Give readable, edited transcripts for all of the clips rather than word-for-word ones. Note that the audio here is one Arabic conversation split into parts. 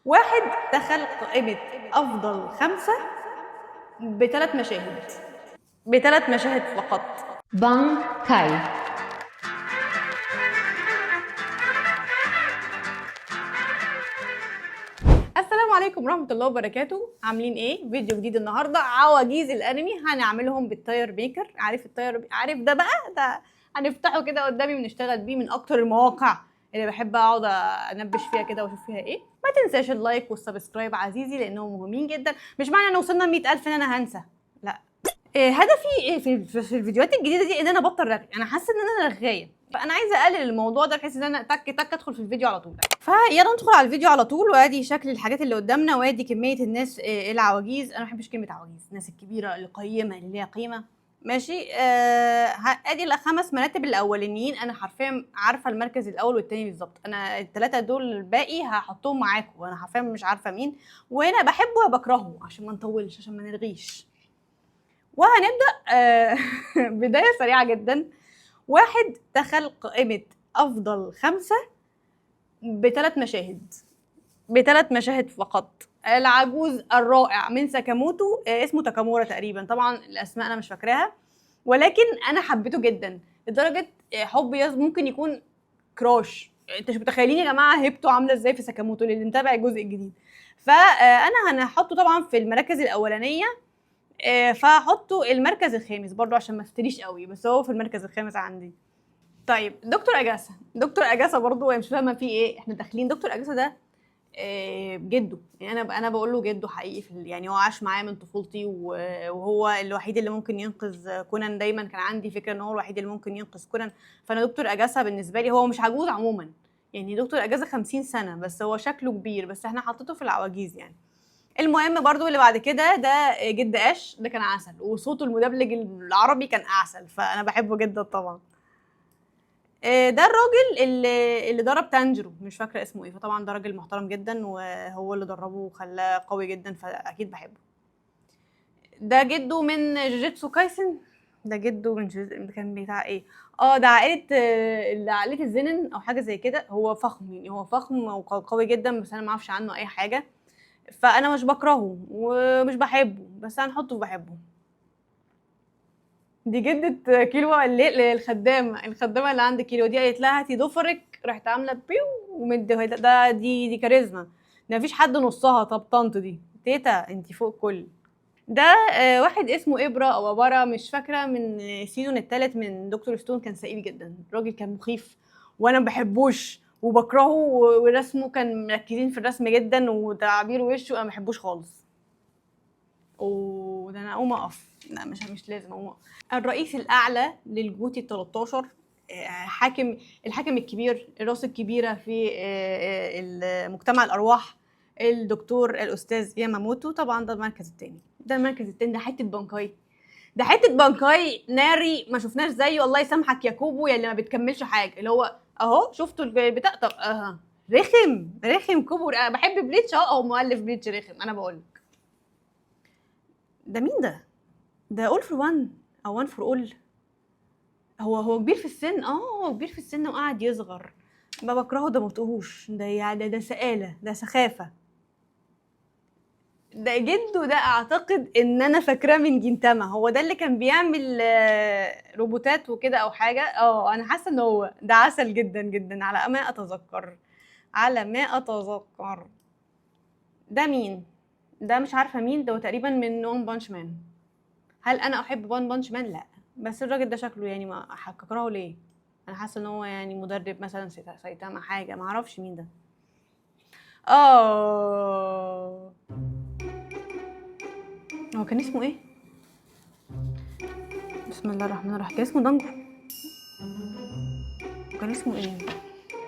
واحد دخل قائمة أفضل 5 ب3 مشاهد، ب3 مشاهد فقط. بانغ كاي. السلام عليكم ورحمة الله وبركاته. عاملين ايه؟ فيديو جديد النهارده. عواجيز الانمي هنعملهم بالتاير ميكر. عارف التاير؟ عارف ده بقى؟ ده هنفتحه كده قدامي ونشتغل بيه. من اكتر المواقع اللي بحب اقعد انبش فيها كده واشوف فيها ايه. ما تنساش اللايك والسبسكرايب عزيزي لانهم مهمين جدا. مش معنى ان وصلنا 100,000 ان انا هنسى، لا. هدفي في الفيديوهات الجديده دي ان انا ابطل رغي. انا حاسه ان انا رغايه، فانا عايزه اقلل الموضوع ده بحيث ان انا تك تك ادخل في الفيديو على طول. فيلا ندخل على الفيديو على طول. وادي شكل الحاجات اللي قدامنا، وادي كميه الناس العواجيز. انا ما بحبش كلمه عواجيز، الناس الكبيره اللي قيمه اللي ليها قيمه. ماشي. ادي الخمس مراتب الاولانيين. انا حرفيا عارفه المركز الاول والتاني بالظبط. انا الثلاثه دول الباقي هحطهم معاكم وانا حرفيا مش عارفه مين. وهنا بحبه وبكرهه عشان ما نطولش، عشان ما نرغيش. وهنبدأ بداية سريعة جدا. واحد دخل قائمة أفضل 5 ب3 مشاهد، ب3 مشاهد فقط. العجوز الرائع من ساكاموتو، اسمه تاكامورا تقريبا، طبعا الأسماء أنا مش فاكراها، ولكن أنا حبيته جدا لدرجة حب ممكن يكون كراش. انتوا مش متخيلين يا جماعة هيبته عاملة ازاي في ساكاموتو اللي متابع الجزء الجديد. فأنا هنحطه طبعا في المراكز الأولانية. فهحطه المركز الخامس برضو عشان ما افتريش قوي، بس هو في المركز الخامس عندي. طيب دكتور اجاسا. دكتور اجاسا برضو مش فاهمه فيه ايه. احنا داخلين دكتور اجاسا ده جده. يعني انا بقول له جده حقيقي يعني هو عاش معايا من طفولتي، وهو الوحيد اللي ممكن ينقذ كونان. دايما كان عندي فكره ان هو الوحيد اللي ممكن ينقذ كونان. فانا دكتور اجاسا بالنسبه لي هو مش عجوز عموما. يعني دكتور اجازه 50 سنه بس هو شكله كبير، بس احنا حطيته في العواجيز يعني. المهم برضو اللي بعد كده ده جد اش. ده كان عسل، وصوته المدبلج العربي كان عسل، فانا بحبه جدا طبعا. ده الراجل اللي درب تانجرو، مش فاكره اسمه ايه. فطبعا ده راجل محترم جدا وهو اللي دربه وخلاه قوي جدا، فاكيد بحبه. ده جده من جوجيتسو كايسن. ده جده من كان بتاع ايه؟ ده عائله الزنن او حاجه زي كده. هو فخم، يعني هو فخم وقوي جدا، بس انا ما اعرفش عنه اي حاجه. فانا مش بكرهه ومش بحبه، بس هنحطه بحبه. دي جدة كيلو الخدامة اللي عند كيلو دي قالت لها هاتي ضفرك، راحت عاملة بيو ومديها. دي كاريزما. ده مفيش حد نصها. طب طنط دي تيتا انتي فوق كل ده. واحد اسمه إبرة أو أبرة، مش فاكرة، من السيزون الثالث من دكتور ستون. كان سئيل جدا، الراجل كان مخيف وأنا مبحبوش وبكرهه، ورسمه كان مركزين في الرسم جدا وتعبير وشه أنا مبحبوش خالص. ده أنا أقوم أقف. لا مش لازم أقوم أقف. الرئيس الأعلى للجوتي 13، الحاكم الكبير، الراس الكبيرة في مجتمع الأرواح، الدكتور الأستاذ ياماموتو. طبعا ده المركز الثاني. ده حتة بانكاي. ده حتة بانكاي ناري ما شفناش زيه. الله يسامحك يا كوبو يا اللي ما بتكملش حاجة. اللي هو اهو شفتوا البتاع. طب رخم كوبو. أنا بحب بليتش او مؤلف بليتش رخم. انا بقول ده مين ده؟ ده اول فور وان او وان فور اول. هو كبير في السن. هو كبير في السن وقاعد يصغر. ما بكرهه. ده مطقهوش. ده يعني ده سقالة، ده سخافة. ده جده. ده اعتقد ان انا فاكراه من جنتاما. هو ده اللي كان بيعمل روبوتات وكده او حاجة. انا حاسة ان هو ده عسل جدا جدا على ما اتذكر. على ما اتذكر. ده مين؟ ده مش عارفة مين. ده تقريبا من ون بانش مان. هل انا احب ون بانش مان؟ لا. بس الراجل ده شكله يعني ما اكرهه ليه. انا حاسه ان هو يعني مدرب مثلا سايتاما حاجه، ما اعرفش مين ده. هو كان اسمه ايه؟ بسم الله الرحمن الرحيم. كان اسمه دانجو. كان اسمه ايه؟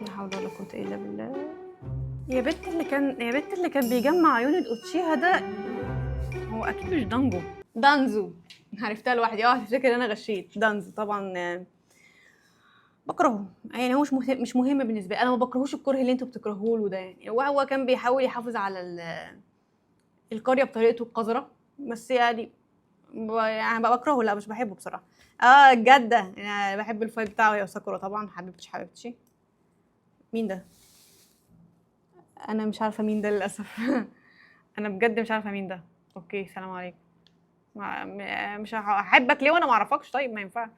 لا حول ولا قوه الا بالله. يا بنت اللي كان بيجمع عيون الاوتشيها ده. هو اكيد مش دانجو. دانزو. عرفتها لوحدي. هتفتكر ان انا غشيت. دانزو طبعا. بكرهه. يعني هو مش مهم بالنسبه لي. انا ما بكرهوش الكره اللي انتوا بتكرهوه له ده. يعني وهو كان بيحاول يحافظ على القريه بطريقته القذره، بس يعني بكرهه. لا مش بحبه بصراحه. الجده. يعني بحب الفايت بتاعه يا ساكورا طبعا. حبيبتي. مين ده؟ انا مش عارفه مين ده للاسف. انا بجد مش عارفه مين ده. اوكي سلام عليكم. مش هحبك ليه وانا ما اعرفكش؟ طيب ما ينفع.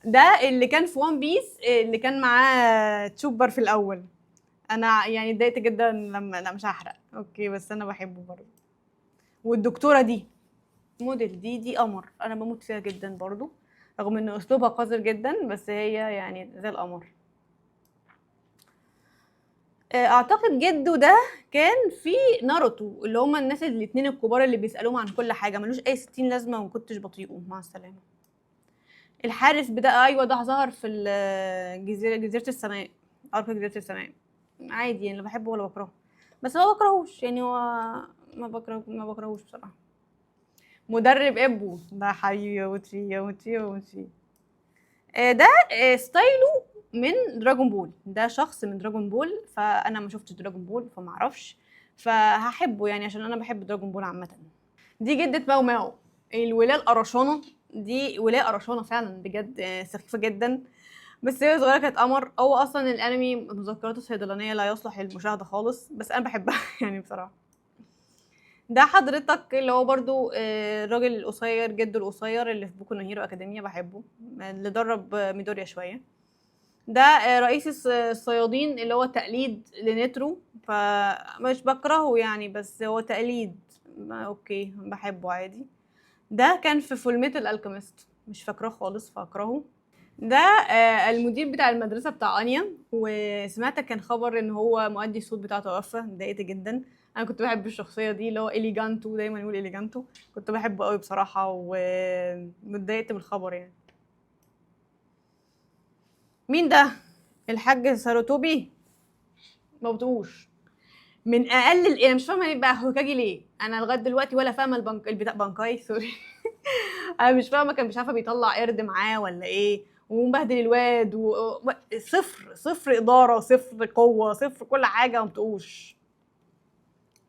ده اللي كان في وان بيس، اللي كان معاه تشوبر في الاول. انا يعني اتضايقت جدا لما، لا مش هحرق، اوكي، بس انا بحبه برضه. والدكتوره دي موديل، دي قمر، انا بموت فيها جدا برضه، رغم ان اسلوبها قذر جدا، بس هي يعني زي القمر. اعتقد جده ده كان في ناروتو، اللي هما الناس الاتنين الكبار اللي بيسالوهم عن كل حاجه، ملوش اي 60 لازمه وما كنتش بطيئه. مع السلامه. الحارس بدا، ايوه ده ظهر في جزيره السماء، ارك جزيره السماء. عادي يعني، لا بحبه ولا بكرهه، بس ما بكرهوش يعني، هو ما بكرهوش بصراحه. مدرب ابو ده حي يموت فيه يموت فيه يموت فيه. ده ستايله من دراجون بول، ده شخص من دراجون بول، فانا ما شفتش دراجون بول فما اعرفش، فهحبه يعني عشان انا بحب دراجون بول عامه. دي جدة ماو ماو، الولايه القرشانه، دي ولايه قرشانه فعلا بجد، سخيفه جدا، بس هي صغيره كانت قمر. هو اصلا الانمي مذكرات الصيدلانيه لا يصلح للمشاهده خالص، بس انا بحبها يعني بصراحه. ده حضرتك اللي هو برضو الراجل القصير، جده القصير اللي في بوكو نو هيرو اكاديميا، بحبه، اللي درب ميدوريا شويه. ده رئيس الصيادين، اللي هو تقليد لنترو، فمش بكرهه يعني، بس هو تقليد، اوكي بحبه عادي. ده كان في فول ميتال الكيميست، مش فاكراه خالص فاكرهه. ده المدير بتاع المدرسه بتاع انيا، وسمعت كان خبر ان هو مؤدي الصوت بتاعه توفى، اتضايقت جدا. انا كنت بحب الشخصيه دي، اللي هو اليجانتو، دايما يقول اليجانتو، كنت بحبه قوي بصراحه، واتضايقت من الخبر يعني. مين ده؟ الحاج ساروتوبي؟ ما بطقوش. من اقل انا مش فاهمه بقى هوكاجي ليه، انا لغايه دلوقتي ولا فاهمه البتاع بانكاي، سوري. انا مش فاهمه، كان مش عارفه بيطلع قرد معاه ولا ايه، ومبهدل الواد صفر صفر اداره، صفر قوه، صفر كل حاجه، ما بطقوش.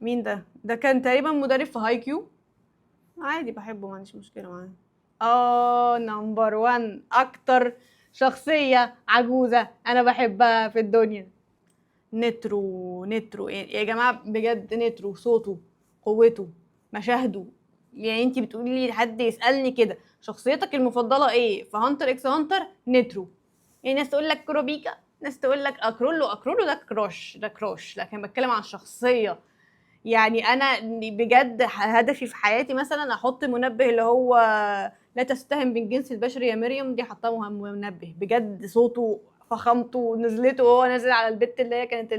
مين ده؟ ده كان تقريبا مدرب في هاي كيو، عادي بحبه، ما عنديش مشكله معاه. نمبر 1 اكتر شخصيه عجوزه انا بحبها في الدنيا، نترو. نترو يا جماعه بجد، نترو صوته، قوته، مشاهده. يعني انتي بتقولي لي حد يسالني كده شخصيتك المفضله ايه في هانتر اكس هانتر؟ نترو. يعني ناس تقول لك كوروبيكا، ناس تقول لك اكرولو، اكرولو ده كروش، ده كروش، لكن بتكلم عن الشخصيه. يعني انا بجد هدفي في حياتي مثلا احط منبه، اللي هو لا تستهن بالجنس البشري يا مريم، دي حطها منبه، بجد صوته، فخامته، نزلته وهو نازل على البت اللي هي كانت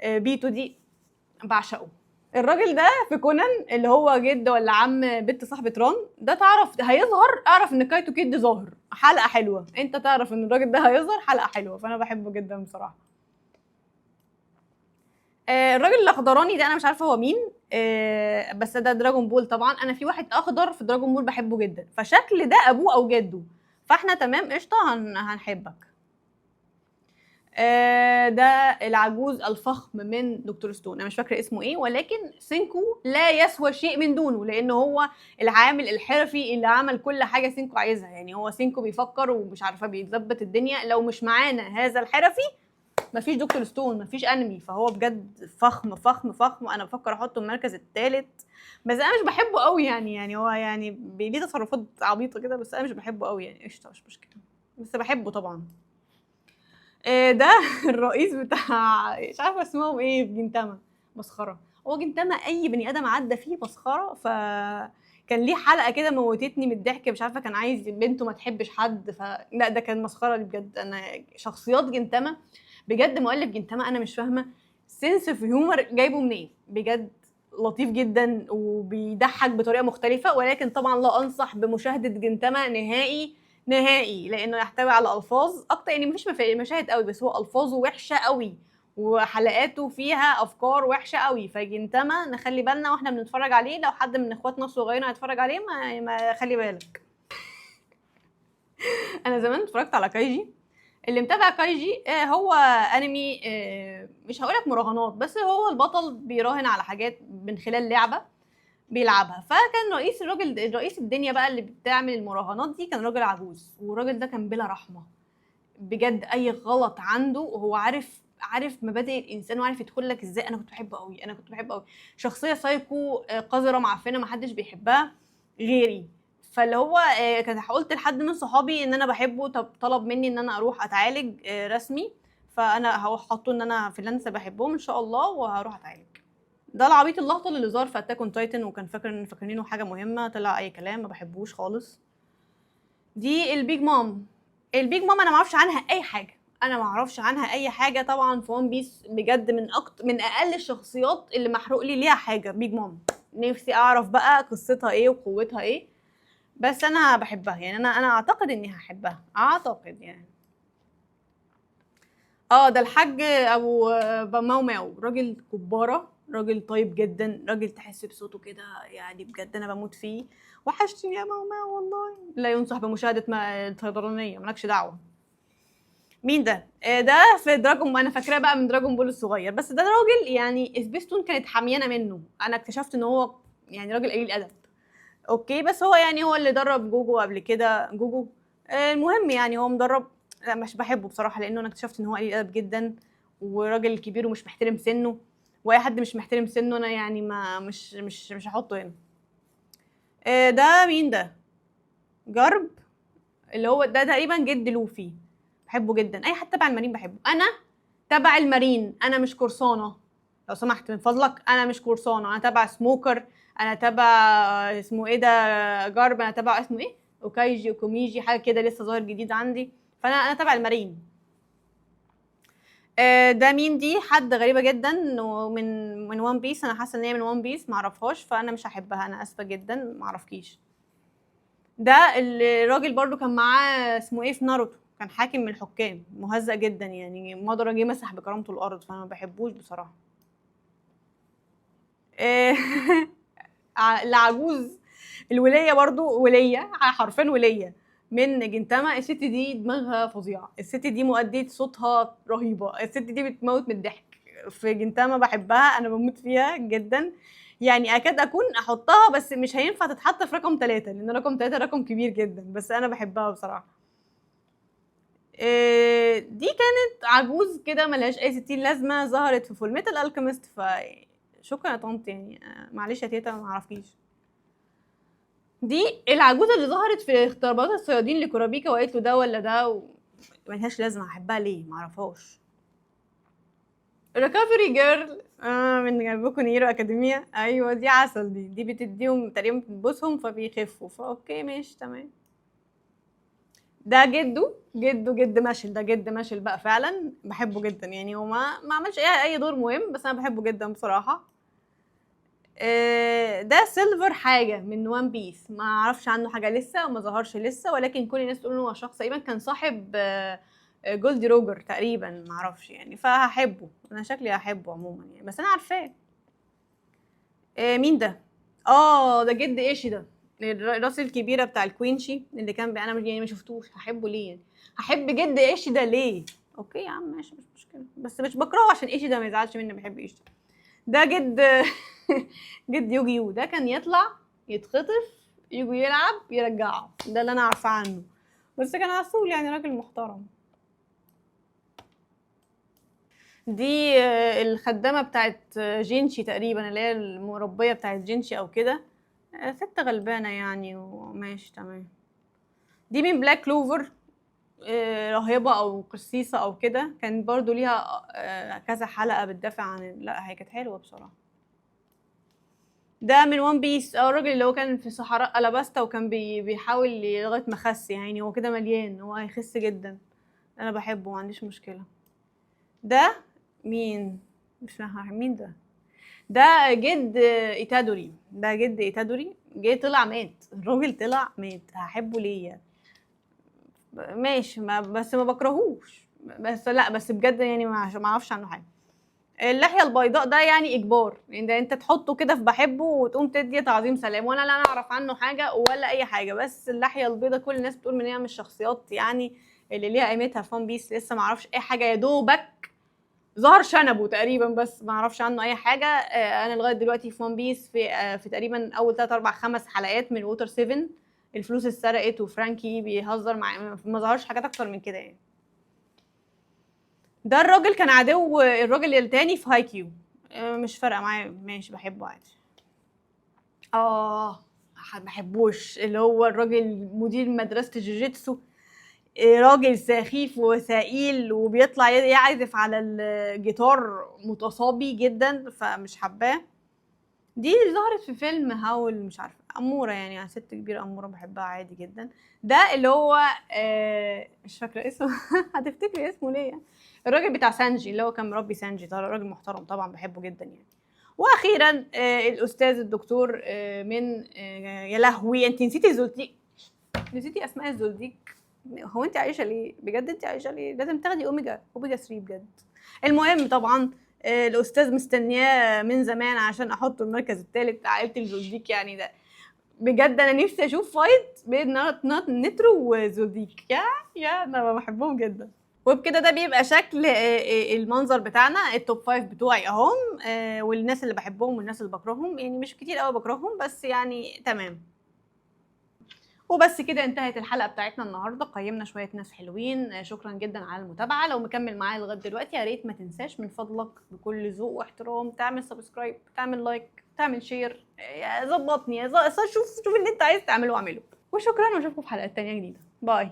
بيتو دي، بعشقه. الراجل ده في كونان، اللي هو جد ولا عم بنت صاحبة ران، ده تعرف هيظهر، اعرف ان كايتو كيد ظاهر حلقة حلوة، انت تعرف ان الراجل ده هيظهر حلقة حلوة، فانا بحبه جدا بصراحة. الراجل الاخضراني ده انا مش عارفه هو مين، بس ده دراجون بول طبعا، انا في واحد اخضر في دراجون بول بحبه جدا، فشكل ده ابوه او جده، فاحنا تمام قشطه، هنحبك. ده العجوز الفخم من دكتور ستون، انا مش فاكره اسمه ايه، ولكن سينكو لا يسوى شيء من دونه، لان هو العامل الحرفي اللي عمل كل حاجه سينكو عايزها، يعني هو سينكو بيفكر ومش عارفه بيظبط الدنيا، لو مش معانا هذا الحرفي مفيش دكتور ستون، مفيش انمي، فهو بجد فخم فخم فخم، انا بفكر احطه المركز الثالث، بس انا مش بحبه قوي يعني هو يعني ليه تصرفات عبيطه كده، بس انا مش بحبه قوي يعني، قشطه مش مشكله، بس بحبه طبعا. ده الرئيس بتاع مش عارفه اسمهم ايه في جنتاما، مسخره، هو جنتاما اي بني ادم عدى فيه مسخره، كان ليه حلقه كده موتتني من الضحك، مش عارفه كان عايز بنته ما تحبش حد، لا ده كان مسخره بجد. انا شخصيات جنتاما بجد، مؤلف جنتاما انا مش فاهمه سنس في هيومر جايبه منين، بجد لطيف جدا وبيضحك بطريقه مختلفه، ولكن طبعا لا انصح بمشاهده جنتاما نهائي نهائي، لانه يحتوي على الفاظ اكتر، يعني مفيش مشاهد قوي، بس هو الفاظه وحشه قوي، وحلقاته فيها افكار وحشه قوي، فجنتاما نخلي بالنا واحنا بنتفرج عليه، لو حد من اخواتنا الصغيرين هيتفرج عليه ما خلي بالك. انا زمان اتفرجت على كايجي، اللي متابع كايجي هو انمي، مش هقولك مراهنات، بس هو البطل بيراهن على حاجات من خلال لعبه بيلعبها، فكان رئيس الدنيا بقى اللي بتعمل المراهنات دي، كان راجل عجوز، والراجل ده كان بلا رحمه بجد، اي غلط عنده هو عارف عارف مبادئ الانسان وعارف يدخل لك ازاي. انا كنت بحبه قوي، انا كنت بحبه قوي. شخصيه سايكو، قذره معفنه محدش بيحبها غيري. فاللي هو كان قلت لحد من صحابي ان انا بحبه، طب طلب مني ان انا اروح اتعالج رسمي، فانا هحطه ان انا فريلانسر بحبهم ان شاء الله وهروح اتعالج. ده العبيط اللهطل اللي ظهر في اتاك اون تايتن وكان فاكرينه حاجه مهمه، طلع اي كلام، ما بحبوش خالص. دي البيج مام. البيج مام انا ما اعرفش عنها اي حاجه، انا ما اعرفش عنها اي حاجه. طبعا في ون بيس بجد من اقل الشخصيات اللي محروق لي ليها حاجه بيج مام. نفسي اعرف بقى قصتها ايه وقوتها ايه، بس انا بحبها يعني. انا اعتقد اني هحبها، اعتقد يعني. ده الحاج ابو ماو ماو، راجل كباره، راجل طيب جدا، راجل تحس بصوته كده يعني بجد انا بموت فيه. وحشتني يا ماو ماو والله. لا ينصح بمشاهده الصيدلانيه، مالكش دعوه. مين ده؟ ده في دراجون، انا فاكراه بقى من دراجون بول الصغير، بس ده راجل يعني سبيستون كانت حاميانه منه. انا اكتشفت ان هو يعني راجل قليل ادب. اوكي، بس هو يعني هو اللي درب جوجو قبل كده، جوجو. المهم يعني هو مدرب. لا مش بحبه بصراحه، لانه انا اكتشفت ان هو قليل ادب جدا وراجل كبير ومش محترم سنه. واي حد مش محترم سنه انا يعني ما مش هحطه هنا. ده مين ده؟ جرب، اللي هو ده تقريبا جد لوفي. بحبه جدا، اي حد تبع المارين بحبه. انا تبع المارين، انا مش قرصانه. لو سمحت من فضلك، انا مش قرصانه، انا تبع سموكر. انا تبع اسمه ايه ده، جارب. انا تبع اسمه ايه، اوكايجي اوكوميجي حاجه كده لسه ظاهر جديد عندي. فانا تبع المارين. ده مين دي؟ حد غريبه جدا ومن وان بيس. انا حاسه ان هي من وان بيس، معرفهاش، فانا مش هحبها، انا اسفه جدا، معرفكيش. ده الراجل برضو كان معاه اسمه ايه في ناروتو، كان حاكم من الحكام، مهزأ جدا يعني، مضرة جه مسح بكرامته الارض، فانا ما بحبوش بصراحه. إيه، العجوز، الوليه برضو، وليه حرفيا وليه من جنتاما. الست دي دماغها فظيعه، الست دي مؤدية صوتها رهيبه، الست دي بتموت من الضحك. في جنتاما بحبها، انا بموت فيها جدا يعني. اكاد اكون احطها، بس مش هينفع تتحط في رقم 3 لان رقم 3 رقم كبير جدا، بس انا بحبها بصراحه. دي كانت عجوز كده ملهاش اي 60 لازمه، ظهرت في فول ميتال الكيميست. شكرا يا طنط يعني، معلش يا تيتا ما اعرفكيش. دي العجوزه اللي ظهرت في اختبارات الصيادين لكورابيكا وقالت له ده ولا ده ملهاش لازمه، احبها ليه معرفهاش. ريكفري جيرل، من بوكو نيرو اكاديميا. ايوه دي عسل، دي بتديهم تقريبا، بتبوسهم فبيخفوا، فاوكي ماشي تمام. ده جد ماشل، ده جد ماشل بقى فعلا، بحبه جدا يعني. هو ما عملش اي دور مهم، بس انا بحبه جدا بصراحه. ده سيلفر حاجه من وان بيس، ما اعرفش عنه حاجه لسه وما ظهرش لسه، ولكن كل الناس تقول انه هو شخص تقريبا كان صاحب جولدي روجر تقريبا، ما اعرفش يعني، فهحبه. انا شكلي هحبه عموما يعني، بس انا عارفاه. مين ده؟ ده جد ايشي ده، الراس الكبيره بتاع الكوينشي اللي كان انا يعني ما شفتوش، هحبه ليه يعني؟ هحب جد ايشي ده ليه؟ اوكي يا عم ماشي مش مشكله، بس مش بكرهه عشان ايشي ده ما يزعلش مني، بحب ايشي. ده جد جد يوجي يو، ده كان يطلع يتخطف، يجوا يلعب يرجعه، ده اللي انا عارفاه عنه، بس كان عسول يعني، راجل محترم. دي الخدامه بتاعت جينشي تقريبا، اللي هي المربيه بتاعت جينشي او كده. ست غلبانه يعني، وماشي تمام. دي من بلاك كلوفر، راهبه او قسيسه او كده، كان برضو ليها كذا حلقه بتدافع عن، لا هي كانت حلوه بصراحه. ده من وان بيس، الراجل اللي هو كان في صحراء الاباستا وكان بيحاول لغايه ما خس يعني، هو كده مليان، هو هيخس جدا. انا بحبه ما عنديش مشكله. ده مين؟ مش فاهمه مين ده. ده جد ايتادوري، ده جد ايتادوري، جه طلع مات، الراجل طلع مات، هحبه ليه؟ ماشي، بس ما بكرهوش، بس لا بس بجد يعني ما اعرفش عنه حاجه. اللحيه البيضاء ده يعني اجبار، ان انت تحطه كده في بحبه وتقوم تدي تعظيم سلام، وانا لا اعرف عنه حاجه ولا اي حاجه، بس اللحيه البيضاء كل الناس بتقول ان هي من الشخصيات يعني اللي ليها قيمتها في ون بيس. لسه ما اعرفش اي حاجه، يا دوبك ظهر شنبه تقريبا، بس ما اعرفش عنه اي حاجه. انا لغايه دلوقتي في ون بيس في تقريبا اول 3 4 5 حلقات من ووتر 7، الفلوس اتسرقت وفرانكي بيهزر مع، ما ظهرش حاجات اكتر من كده يعني. ده الراجل كان عدو الراجل التاني في هاي كيو. مش فارقه معايا، ماشي بحبه عادي. ما بحبوش اللي هو الراجل مدير مدرسه الجوجيتسو، راجل سخيف وثقيل وبيطلع يعزف على الجيتار متصابي جدا، فمش حباه. دي اللي ظهرت في فيلم هاول، مش عارفه، اموره يعني، ست كبيره اموره بحبها عادي جدا. ده اللي هو مش فاكره اسمه هتفتكري اسمه ليه؟ الراجل بتاع سانجي اللي هو كان مربي سانجي، ده راجل محترم طبعا بحبه جدا يعني. واخيرا الاستاذ الدكتور من يا لهوي انت نسيتي زولتيك، نسيتي اسماء الزولديك. هو انت عايشه ليه بجد؟ انت عايشه ليه؟ لازم تاخدي اوميجا 3 بجد. المهم طبعا الاستاذ مستنياه من زمان عشان احطه المركز الثالث بتاع عائله الزولديك يعني. ده بجد انا نفسي اشوف فايت بين نترو وزولديك، يا انا بحبهم جدا. وبكده ده بيبقى شكل المنظر بتاعنا، التوب 5 بتوعي اهم، والناس اللي بحبهم والناس اللي بكرههم، يعني مش كتير قوي بكرههم بس يعني تمام. وبس كده انتهت الحلقه بتاعتنا النهارده، قيمنا شويه ناس حلوين. شكرا جدا على المتابعه. لو مكمل معايا لغايه دلوقتي يا ريت ما تنساش من فضلك بكل ذوق واحترام تعمل سبسكرايب، تعمل لايك، تعمل شير، ظبطني شوف اللي انت عايز تعمله اعمله. وشكرا واشوفكم في حلقات تانية جديده. باي.